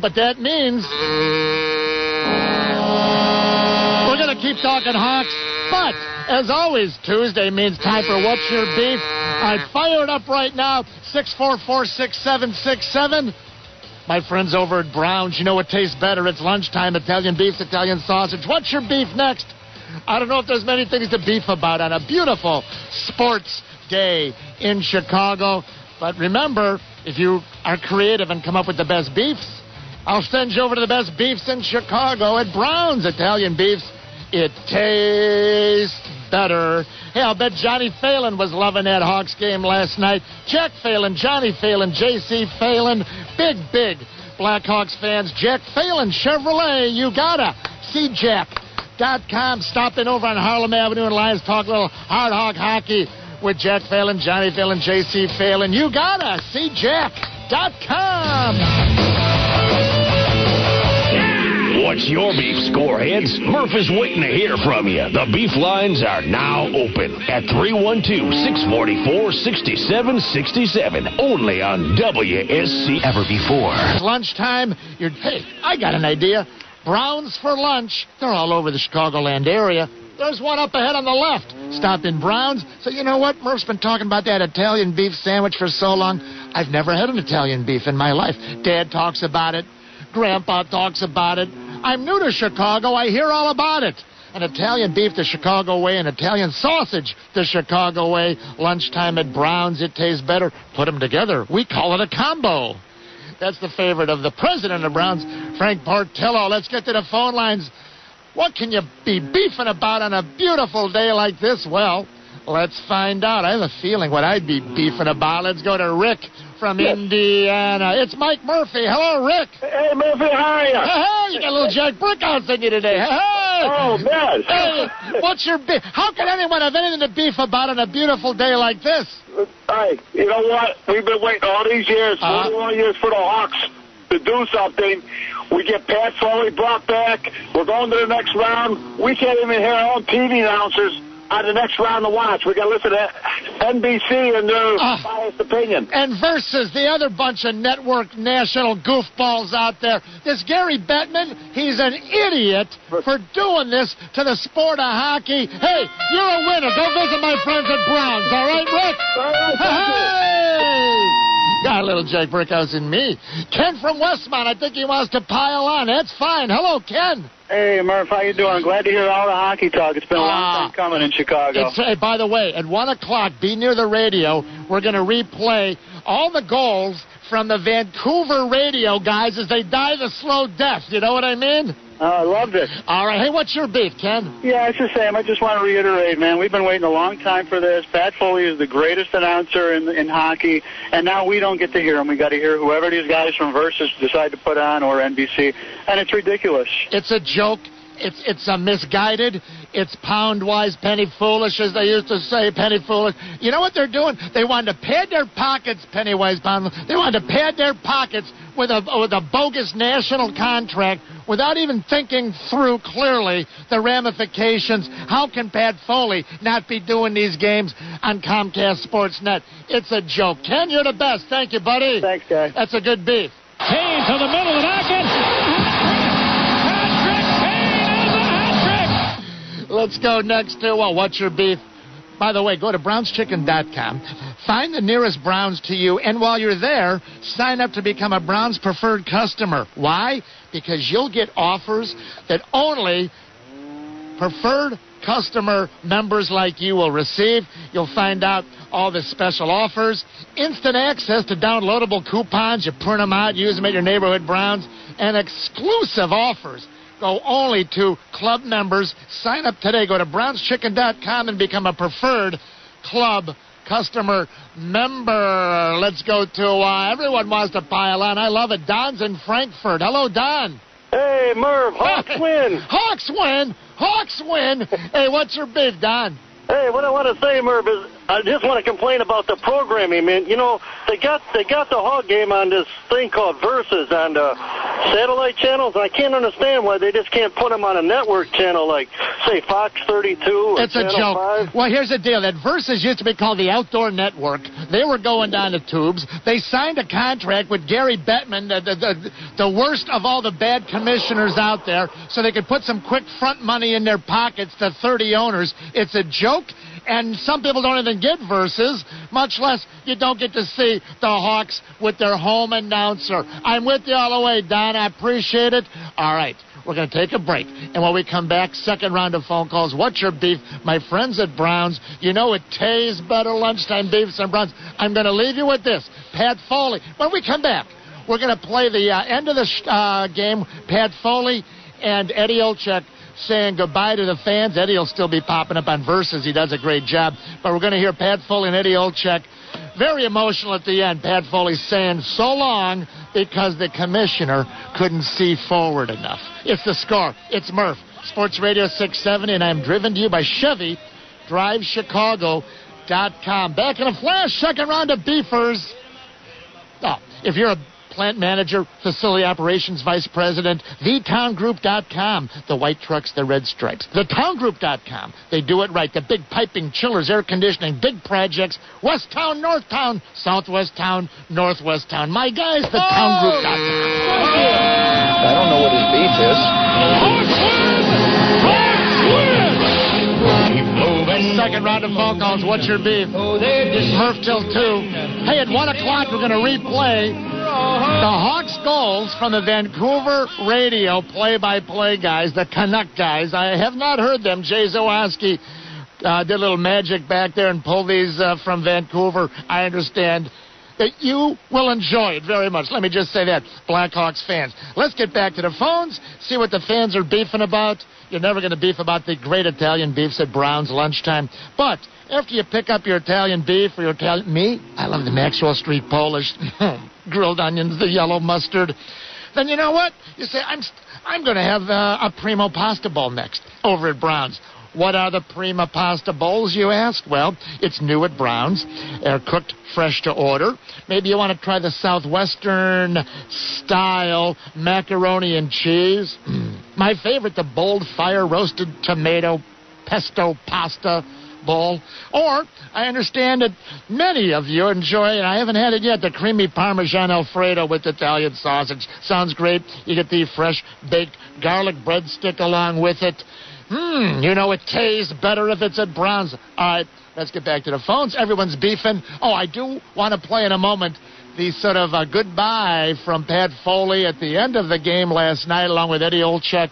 But that means we're going to keep talking Hawks. But, as always, Tuesday means time for What's Your Beef? All right, fire it up right now, 644-6767. My friends over at Brown's, you know what tastes better? It's lunchtime, Italian beef, Italian sausage. What's your beef next? I don't know if there's many things to beef about on a beautiful sports day in Chicago. But remember, if you are creative and come up with the best beefs, I'll send you over to the best beefs in Chicago at Brown's Italian Beefs. It tastes better. Hey, I'll bet Johnny Phelan was loving that Hawks game last night. Jack Phelan, Johnny Phelan, J.C. Phelan, big Blackhawks fans. Jack Phelan Chevrolet, you gotta see Jack.com. Stop in over on Harlem Avenue and Lions Talk a little Hard Hawk hockey with Jack Phelan, Johnny Phelan, J.C. Phelan. You gotta see Jack.com. What's your beef, scoreheads? Murph is waiting to hear from you. The beef lines are now open at 312-644-6767. Only on WSC. Ever before. Lunchtime, hey, I got an idea. Browns for lunch. They're all over the Chicagoland area. There's one up ahead on the left. Stop in Browns. So you know what? Murph's been talking about that Italian beef sandwich for so long. I've never had an Italian beef in my life. Dad talks about it. Grandpa talks about it. I'm new to Chicago. I hear all about it. An Italian beef the Chicago way, an Italian sausage the Chicago way. Lunchtime at Brown's, it tastes better. Put them together. We call it a combo. That's the favorite of the president of Brown's, Frank Portillo. Let's get to the phone lines. What can you be beefing about on a beautiful day like this? Well, let's find out. I have a feeling what I'd be beefing about. Let's go to Rick from Indiana. It's Mike Murphy. Hello, Rick. Hey, Murphy, how are you? Hey, you got a little Jack Brickhouse in you today. Hey. Oh, man. Hey, what's your beef? How can anyone have anything to beef about on a beautiful day like this? Hey, you know what? We've been waiting all these years, 41 years for the Hawks to do something. We get Pat Foley brought back. We're going to the next round. We can't even hear our own TV announcers on the next round to watch. We got to listen to NBC and their biased opinion. And versus the other bunch of network national goofballs out there. This Gary Bettman, he's an idiot for doing this to the sport of hockey. Hey, you're a winner. Go visit my friends at Browns. All right, Rick? All right, Hey! Got a little Jack Brickhouse in me. Ken from Westmont, I think he wants to pile on. That's fine. Hello, Ken. Hey, Murph, how you doing? Glad to hear all the hockey talk. It's been a long time coming in Chicago. Hey, by the way, at 1 o'clock, be near the radio. We're going to replay all the goals from the Vancouver radio guys as they die the slow death. You know what I mean? I loved it. All right. Hey, what's your beef, Ken? Yeah, it's the same. I just want to reiterate, man, we've been waiting a long time for this. Pat Foley is the greatest announcer in hockey, and now we don't get to hear him. We got to hear whoever these guys from Versus decide to put on or NBC, and it's ridiculous. It's a joke. It's a misguided. It's pound-wise, penny-foolish, as they used to say, penny-foolish. You know what they're doing? They wanted to pad their pockets, penny-wise, pound. They wanted to pad their pockets with a bogus national contract without even thinking through clearly the ramifications. How can Pat Foley not be doing these games on Comcast Sportsnet? It's a joke. Ken, you're the best. Thank you, buddy. Thanks, guy. That's a good beef. Kane to the middle of the basket. Let's go next to, what's your beef? By the way, go to brownschicken.com. Find the nearest Browns to you, and while you're there, sign up to become a Browns preferred customer. Why? Because you'll get offers that only preferred customer members like you will receive. You'll find out all the special offers, instant access to downloadable coupons. You print them out, use them at your neighborhood Browns, and exclusive offers go only to club members. Sign up today. Go to brownschicken.com and become a preferred club customer member. Let's go to, everyone wants to pile on. I love it. Don's in Frankfurt. Hello, Don. Hey, Merv, Hawks win. Hawks win. Hawks win. Hey, what's your beef, Don? Hey, what I want to say, Merv, is I just want to complain about the programming, man. You know, they got the Hog game on this thing called Versus on the satellite channels. I can't understand why they just can't put them on a network channel like, say, Fox 32 or It's a Channel joke. 5. Well, here's the deal. That Versus used to be called the Outdoor Network. They were going down the tubes. They signed a contract with Gary Bettman, the worst of all the bad commissioners out there, so they could put some quick front money in their pockets, the 30 owners. It's a joke. And some people don't even get Versus, much less you don't get to see the Hawks with their home announcer. I'm with you all the way, Don. I appreciate it. All right, we're going to take a break. And when we come back, second round of phone calls. What's your beef? My friends at Browns, you know it tastes better lunchtime beefs and Browns. I'm going to leave you with this. Pat Foley. When we come back, we're going to play the end of the game. Pat Foley and Eddie Olczyk saying goodbye to the fans. Eddie will still be popping up on Versus. He does a great job. But we're going to hear Pat Foley and Eddie Olczyk very emotional at the end. Pat Foley saying so long because the commissioner couldn't see forward enough. It's The Score. It's Murph. Sports Radio 670, and I'm driven to you by Chevy. DriveChicago.com. Back in a flash, second round of beefers. Oh, if you're a plant manager, facility operations vice president, thetowngroup.com. The white trucks, the red stripes. Thetowngroup.com. They do it right. The big piping, chillers, air conditioning, big projects. West Town, North Town, Southwest Town, Northwest Town. My guys, thetowngroup.com. I don't know what his beef is. Second round of phone calls. What's your beef? Murph till 2. Hey, at 1 o'clock, we're going to replay the Hawks goals from the Vancouver radio play-by-play guys, the Canuck guys. I have not heard them. Jay Zawaski did a little magic back there and pulled these from Vancouver. I understand that you will enjoy it very much. Let me just say that, Blackhawks fans. Let's get back to the phones, see what the fans are beefing about. You're never going to beef about the great Italian beefs at Brown's lunchtime. But after you pick up your Italian beef or your Italian... Me, I love the Maxwell Street Polish. Grilled onions, the yellow mustard. Then you know what? You say, I'm going to have a Primo Pasta Bowl next over at Brown's. What are the Prima Pasta Bowls, you ask? Well, it's new at Brown's. They're cooked fresh to order. Maybe you want to try the Southwestern style macaroni and cheese. My favorite, the bold fire roasted tomato pesto pasta bowl. Or, I understand that many of you enjoy, and I haven't had it yet, the creamy Parmesan Alfredo with Italian sausage. Sounds great. You get the fresh baked garlic breadstick along with it. You know it tastes better if it's at Brown's. All right, let's get back to the phones. Everyone's beefing. Oh, I do want to play in a moment the sort of goodbye from Pat Foley at the end of the game last night, along with Eddie Olczyk,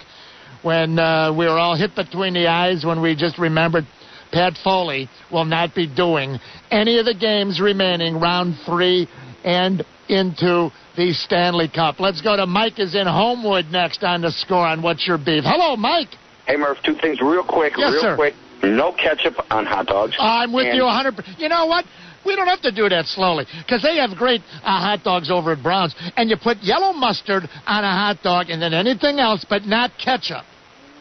when we were all hit between the eyes when we just remembered Pat Foley will not be doing any of the games remaining, round 3 and into the Stanley Cup. Let's go to Mike is in Homewood next on The Score on What's Your Beef. Hello, Mike. Hey, Murph, 2 things real quick. Yes, sir. Quick. No ketchup on hot dogs. I'm with you 100%. You know what? We don't have to do that slowly because they have great hot dogs over at Brown's. And you put yellow mustard on a hot dog and then anything else but not ketchup.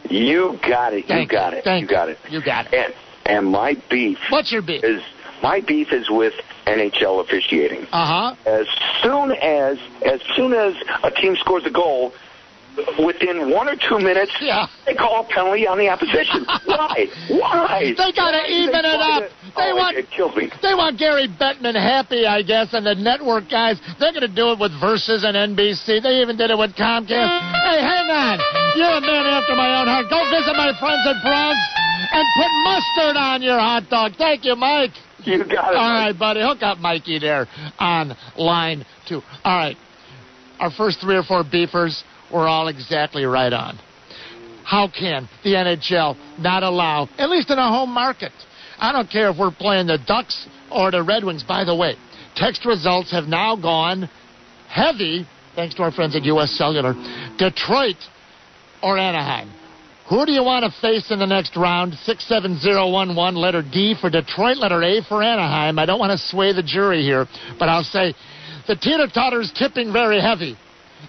You got it. Thank you got it. Thank you got it. You got it. And my beef. What's your beef? My beef is with NHL officiating. Uh-huh. As soon as a team scores a goal, within 1 or 2 minutes, they call a penalty on the opposition. Why? Why? They got to even it up. It kills me. They want Gary Bettman happy, I guess, and the network guys. They're going to do it with Versus and NBC. They even did it with Comcast. Hey, hang on. You're a man after my own heart. Go visit my friends at Brown's and put mustard on your hot dog. Thank you, Mike. You got it. All right, buddy. Hook up Mikey there on line 2. All right. Our first 3 or 4 beefers were all exactly right on. How can the NHL not allow, at least in a home market? I don't care if we're playing the Ducks or the Red Wings. By the way, text results have now gone heavy, thanks to our friends at U.S. Cellular, Detroit or Anaheim. Who do you want to face in the next round? 67011, letter D for Detroit, letter A for Anaheim. I don't want to sway the jury here, but I'll say the teeter-totter's tipping very heavy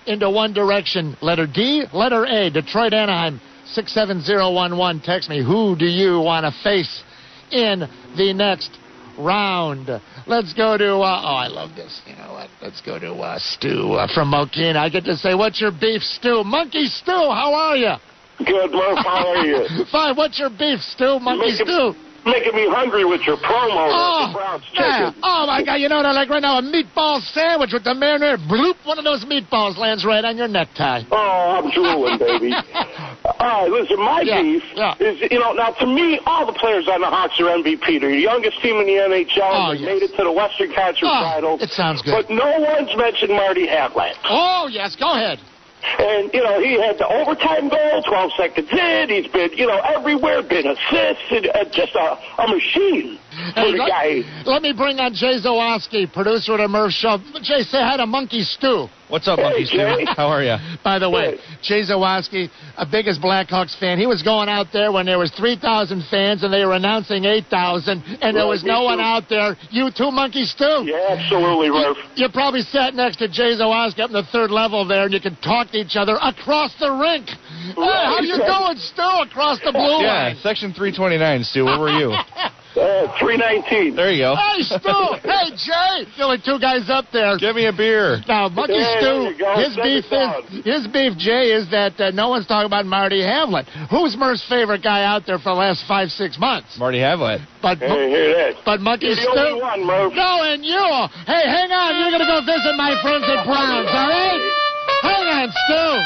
into one direction. Letter D, letter A, Detroit, Anaheim, 67011. Text me, who do you want to face in the next round. Let's go to, I love this. You know what? Let's go to Stu from Mokina. I get to say, what's your beef, Stu? Monkey Stu, how are you? Good, Murph. How are you? Fine. What's your beef, Stu? Monkey Stu. Making me hungry with your promo. The Browns chicken. Oh, my God. You know what I like right now? A meatball sandwich with the marinara. Bloop. One of those meatballs lands right on your necktie. Oh, I'm drooling, baby. All right, listen, my beef is, now to me, all the players on the Hawks are MVP. They're the youngest team in the NHL. They made it to the Western Conference Finals. It sounds good. But no one's mentioned Marty Havlat. Oh, yes. Go ahead. And, he had the overtime goal, 12 seconds in. He's been, everywhere, been assists, and just a machine for the guy. Let me bring on Jay Zawoski, producer of the Murph Show. Jay, say hi to Monkey Stu. What's up, Monkey Stu? How are you? By the way, Jay Zawoski, a biggest Blackhawks fan. He was going out there when there was 3,000 fans and they were announcing 8,000, and there was no one out there. You too, Monkey Stu? Yeah, absolutely, Murph. You probably sat next to Jay Zawoski up in the third level there, and you could talk to each other across the rink. Hey, how you doing, Stu, across the blue line? Yeah, section 329, Stu. Where were you? 319. There you go. Hey, Stu. Hey, Jay. The only two guys up there. Give me a beer. Now, Monkey Stu, his beef, Jay, is that no one's talking about Marty Havlat. Who's Murph's favorite guy out there for the last 5-6 months? Marty Havlat. But Monkey Stu. You're the only one, Murph. No, and you. Hey, hang on. You're going to go visit my friends at Browns, all right? Hang on, Stu.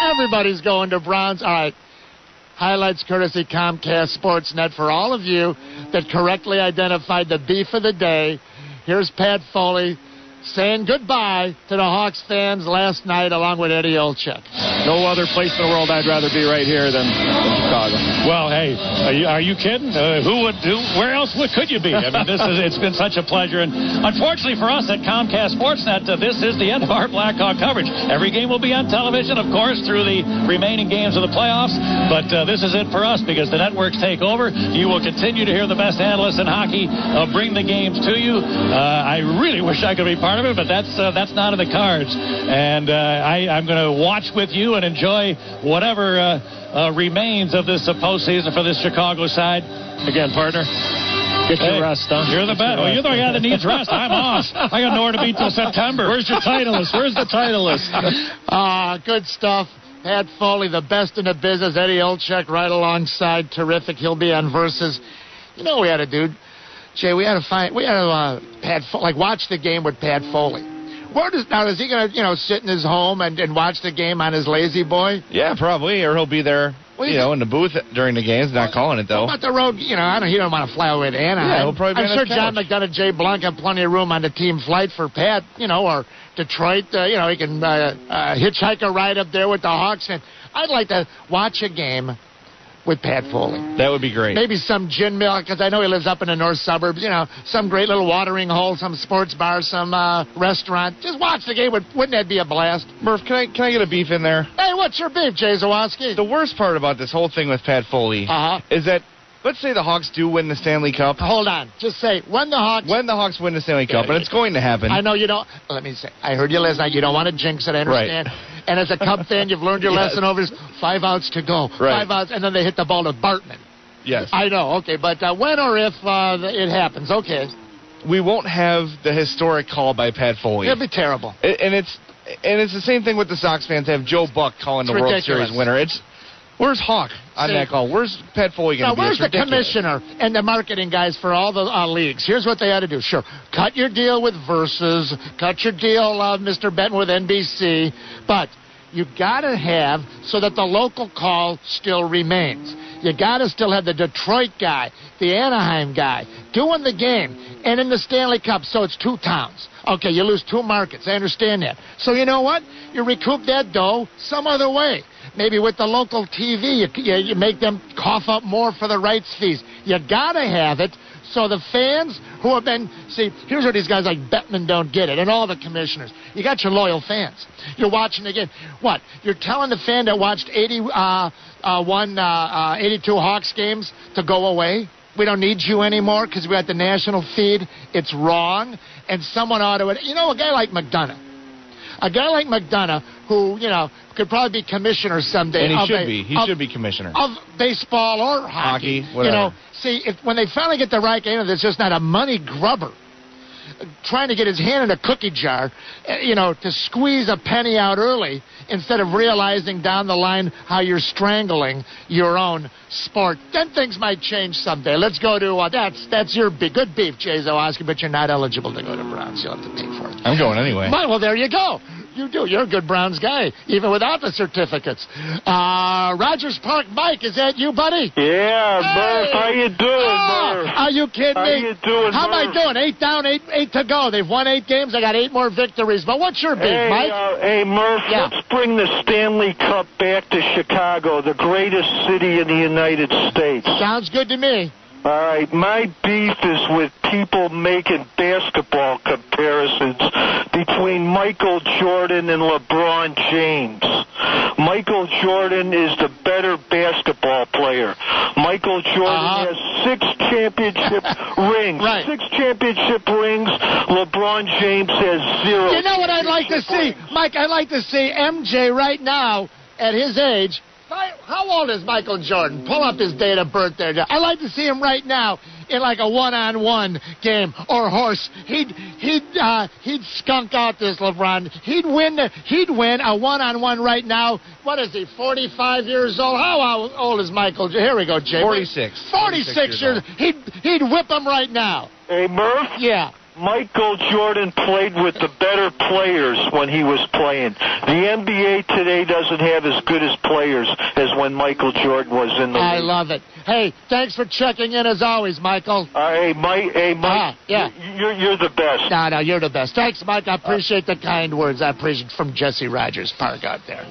Everybody's going to Browns. All right. Highlights courtesy Comcast Sportsnet for all of you that correctly identified the beef of the day. Here's Pat Foley saying goodbye to the Hawks fans last night along with Eddie Olczyk. No other place in the world I'd rather be right here than Chicago. Well, hey, are you kidding? Where else could you be? I mean, it's been such a pleasure. And unfortunately for us at Comcast Sportsnet, this is the end of our Blackhawk coverage. Every game will be on television, of course, through the remaining games of the playoffs. But this is it for us because the networks take over. You will continue to hear the best analysts in hockey bring the games to you. I really wish I could be part of it, but that's not in the cards. And I'm going to watch with you and enjoy whatever remains of this postseason for this Chicago side. Again, partner, get your rest, huh? You're the best. Well, you're the guy that needs rest. I'm off. I got nowhere to be till September. Where's your title list? Where's the title list? Good stuff. Pat Foley, the best in the business. Eddie Olczyk right alongside. Terrific. He'll be on Versus. You know what we had to do, Jay? We had to Pat Foley, watch the game with Pat Foley. Is he going to, sit in his home and watch the game on his lazy boy? Yeah, probably. Or he'll be there, in the booth during the games, not calling it, though. What about the road? He don't want to fly away to Anaheim. Yeah, he'll probably be I'm sure John McDonough, Jay Blanc have plenty of room on the team flight for Pat, or Detroit. He can hitchhike a ride up there with the Hawks. And I'd like to watch a game with Pat Foley. That would be great. Maybe some gin mill, because I know he lives up in the north suburbs. Some great little watering hole, some sports bar, some restaurant. Just watch the game. Wouldn't that be a blast? Murph, can I get a beef in there? Hey, what's your beef, Jay Zawoski? The worst part about this whole thing with Pat Foley is that, let's say the Hawks do win the Stanley Cup. Hold on. Just say, when the Hawks win the Stanley Cup, and it's going to happen. I know you don't. Let me say, I heard you last night. You don't want to jinx it, I understand. Right. And as a Cub fan, you've learned your lesson over 5 outs to go. Right. 5 outs, and then they hit the ball to Bartman. Yes. I know, okay. But when or if it happens, okay. We won't have the historic call by Pat Foley. It'll be terrible. And it's the same thing with the Sox fans. Have Joe Buck calling the World Series winner. Where's Hawk on that call? Where's Pat Foley going to be? Where's the commissioner and the marketing guys for all the leagues? Here's what they had to do. Sure, cut your deal with Versus, cut your deal, Mr. Benton, with NBC, but you got to have so that the local call still remains. You got to still have the Detroit guy, the Anaheim guy doing the game, and in the Stanley Cup, so it's 2 towns. Okay, you lose 2 markets. I understand that. So you know what? You recoup that dough some other way. Maybe with the local TV, you make them cough up more for the rights fees. You got to have it so the fans who have been... See, here's where these guys like Bettman don't get it, and all the commissioners. You got your loyal fans. You're watching the game. What? You're telling the fan that watched 82 Hawks games to go away? We don't need you anymore because we're at the national feed. It's wrong. And someone ought to... a guy like McDonough. A guy like McDonough, who, could probably be commissioner someday. And he should be. He should be commissioner. Of baseball or hockey. Whatever. When they finally get the right game, it's just not a money grubber trying to get his hand in a cookie jar, to squeeze a penny out early instead of realizing down the line how you're strangling your own sport. Then things might change someday. Let's go to, that's your good beef, Jay Zawaski, but you're not eligible to go to Browns. You'll have to pay for it. I'm going anyway. Well, there you go. You do. You're a good Browns guy, even without the certificates. Rogers Park Mike, is that you, buddy? Yeah, Murph. How you doing, Murph? Are you kidding me? How you doing, How Murph? am I doing? 8 down, 8 to go. They've won 8 games. I got 8 more victories. But what's your beef, Mike? Hey, Murph, Yeah. let's bring the Stanley Cup back to Chicago, the greatest city in the United States. Sounds good to me. All right, my beef is with people making basketball comparisons between Michael Jordan and LeBron James. Michael Jordan is the better basketball player. Michael Jordan has 6 championship rings. Right. 6 championship rings. LeBron James has 0. You know what I'd like to see? Mike, I'd like to see MJ right now, at his age. How old is Michael Jordan? Pull up his date of birth there. I'd like to see him right now in like a one-on-one game or horse. He'd skunk out this LeBron. He'd win a one-on-one right now. What is he? 45 years old. How old is Michael? Here we go, Jay. 46. 46 years. He'd whip him right now. Hey, Murph? Yeah. Michael Jordan played with the better players when he was playing. The NBA today doesn't have as good as players as when Michael Jordan was in the league. I love it. Hey, thanks for checking in as always, Michael. Hey, Mike. Yeah. You're the best. No, you're the best. Thanks, Mike. I appreciate the kind words. I appreciate from Jesse Rogers Park out there.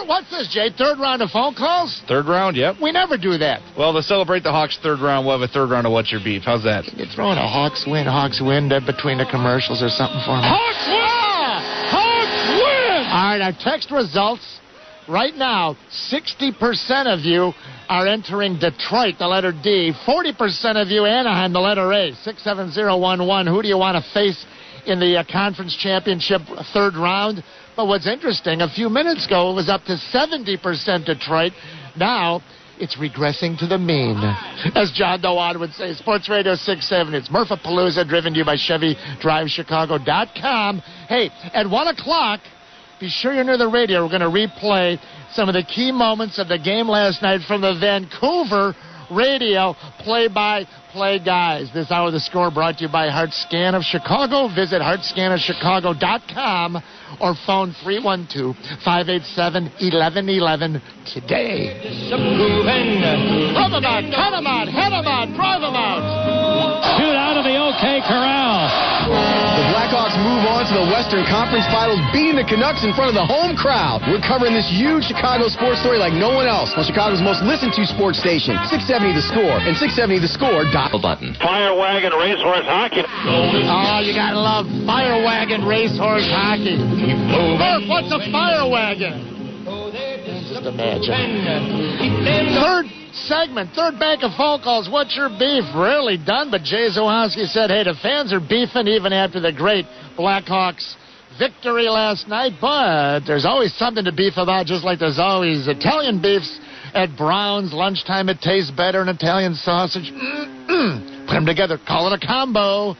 What's this, Jay? 3rd round of phone calls? 3rd round, yep. We never do that. Well, to celebrate the Hawks' 3rd round, we'll have a 3rd round of What's Your Beef. How's that? You're throwing a Hawks win between the commercials or something for me. Hawks win! Hawks win! All right, our text results. Right now, 60% of you are entering Detroit, the letter D. 40% of you, Anaheim, the letter A. 67011. Who do you want to face in the conference championship 3rd round? But what's interesting, a few minutes ago, it was up to 70% Detroit. Now, it's regressing to the mean. As John Dewan would say, Sports Radio 670. It's Murphapalooza, driven to you by ChevyDriveChicago.com. Hey, at 1 o'clock, be sure you're near the radio. We're going to replay some of the key moments of the game last night from the Vancouver radio play-by-play guys. This hour of the score brought to you by HeartScan of Chicago. Visit HeartScanOfChicago.com or phone 312-587-1111 today. Rub them out, cut them out, head them out, drive them out. Shoot out of the OK Corral. The Blackhawks move on to the Western Conference Finals, beating the Canucks in front of the home crowd. We're covering this huge Chicago sports story like no one else on Chicago's most listened to sports station, 670 The Score and 670thescore.com. Button. Fire Wagon Racehorse Hockey. Oh, you gotta love Fire Wagon Racehorse Hockey. Murph, what's a Fire Wagon? Just imagine. 3rd segment, 3rd bank of phone calls. What's your beef? Really done, but Jay Zawaski said, hey, the fans are beefing even after the great Blackhawks victory last night, but there's always something to beef about, just like there's always Italian beefs at Brown's. Lunchtime, it tastes better, an Italian sausage. Put them together, call it a combo.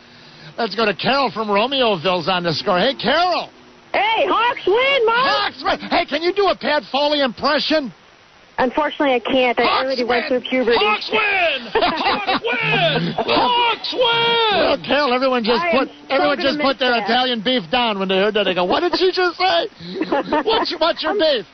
Let's go to Carol from Romeoville's on the score. Hey, Carol. Hey, Hawks win, Mom. Hawks win. Hey, can you do a Pat Foley impression? Unfortunately, I can't. I already went through puberty. Hawks win! Hawks win! Hawks win! Well, Carol, everyone just put their Italian beef down when they heard that. They go, what did she just say? What's your beef?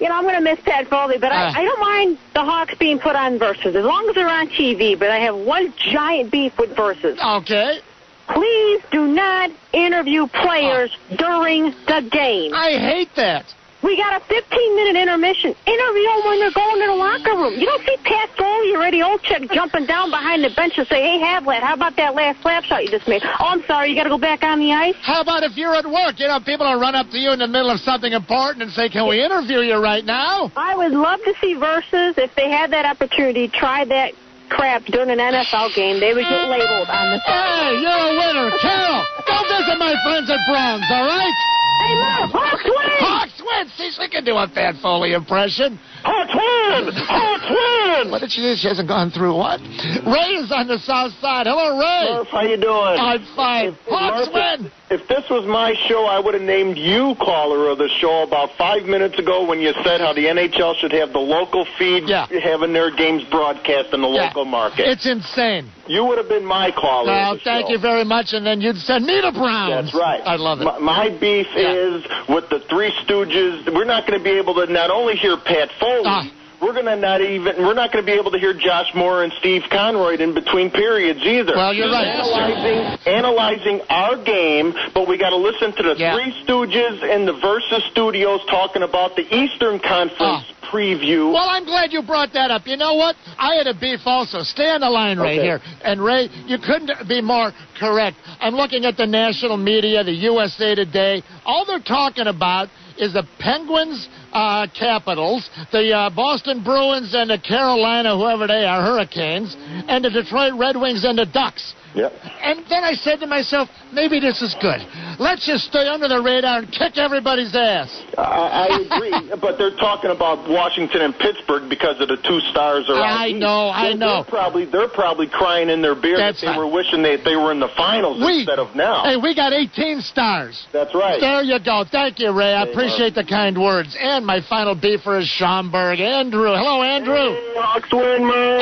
I'm going to miss Pat Foley, but I don't mind the Hawks being put on Versus, as long as they're on TV. But I have one giant beef with Versus. Okay. Please do not interview players during the game. I hate that. We got a 15-minute intermission. Interview them when they're going to the locker room. You don't see Pat Foley or Eddie Olczyk jumping down behind the bench and say, hey, Havlat, how about that last slap shot you just made? Oh, I'm sorry, you got to go back on the ice? How about if you're at work? People will run up to you in the middle of something important and say, can we interview you right now? I would love to see Versus. If they had that opportunity, try that crap during an NFL game. They would get labeled on the side. Hey, you're a winner. Carol, go visit my friends at Browns, all right? Hey, Murph, Hawks win! Hawks win! See, she can do a Pat Foley impression. Hawks win! Hawks win! What did she do? She hasn't gone through what? Ray is on the south side. Hello, Ray. Murph, how you doing? I'm fine. Hawks win! If this was my show, I would have named you caller of the show about 5 minutes ago when you said how the NHL should have the local feed having their games broadcast in the local market. It's insane. You would have been my caller. Well, of the thank show. you very much, and then you'd send me to Browns. That's right. I love it. My beef is with the Three Stooges. We're not going to be able to not only hear Pat Foley. We're not going to be able to hear Josh Moore and Steve Conroy in between periods either. Well, you're right. Analyzing our game, but we got to listen to the Three Stooges and the Versus Studios talking about the Eastern Conference preview. Well, I'm glad you brought that up. You know what? I had a beef also. Stay on the line right here. And, Ray, you couldn't be more correct. I'm looking at the national media, the USA Today. All they're talking about is the Penguins, Capitals, the Boston Bruins, and the Carolina, whoever they are, Hurricanes, and the Detroit Red Wings and the Ducks. Yep. And then I said to myself, maybe this is good. Let's just stay under the radar and kick everybody's ass. I agree, but they're talking about Washington and Pittsburgh because of the two stars are out east. I know. They're probably crying in their beer that they were wishing they were in the finals instead of now. Hey, we got 18 stars. That's right. There you go. Thank you, Ray. I appreciate the kind words. And my final beefer is Schaumburg. Andrew. Hello, Andrew. Hey, Hawks win, man.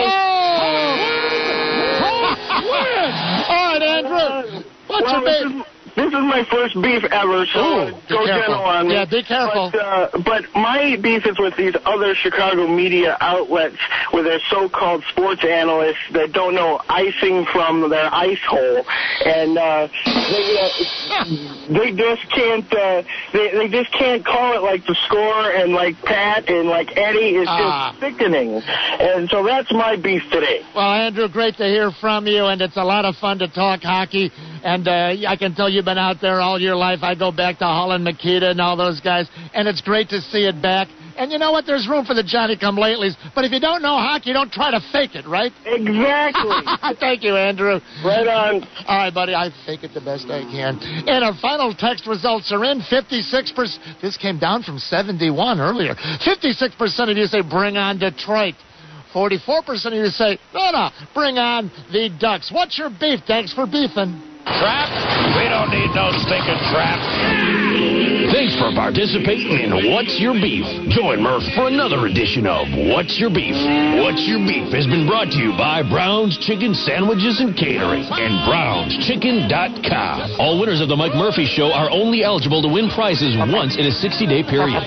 All right, Andrew. What's your beef? This is my first beef ever, so go gentle on me. Yeah, be careful. But my beef is with these other Chicago media outlets with their so-called sports analysts that don't know icing from their ice hole, and they just can't. They just can't call it like the score, and like Pat and like Eddie is just sickening. And so that's my beef today. Well, Andrew, great to hear from you, and it's a lot of fun to talk hockey. And I can tell you've been out there all your life. I go back to Holland, Makita, and all those guys, and it's great to see it back. And you know what? There's room for the Johnny-come-latelys. But if you don't know hockey, don't try to fake it, right? Exactly. Thank you, Andrew. Right on. All right, buddy. I fake it the best I can. And our final text results are in. 56%. This came down from 71 earlier. 56% of you say, bring on Detroit. 44% of you say, no, bring on the Ducks. What's your beef? Thanks for beefing. Trap? We don't need no stinking trap. Thanks for participating in What's Your Beef. Join Murph for another edition of What's Your Beef. What's Your Beef has been brought to you by Brown's Chicken Sandwiches and Catering and BrownsChicken.com. All winners of the Mike Murphy Show are only eligible to win prizes once in a 60-day period.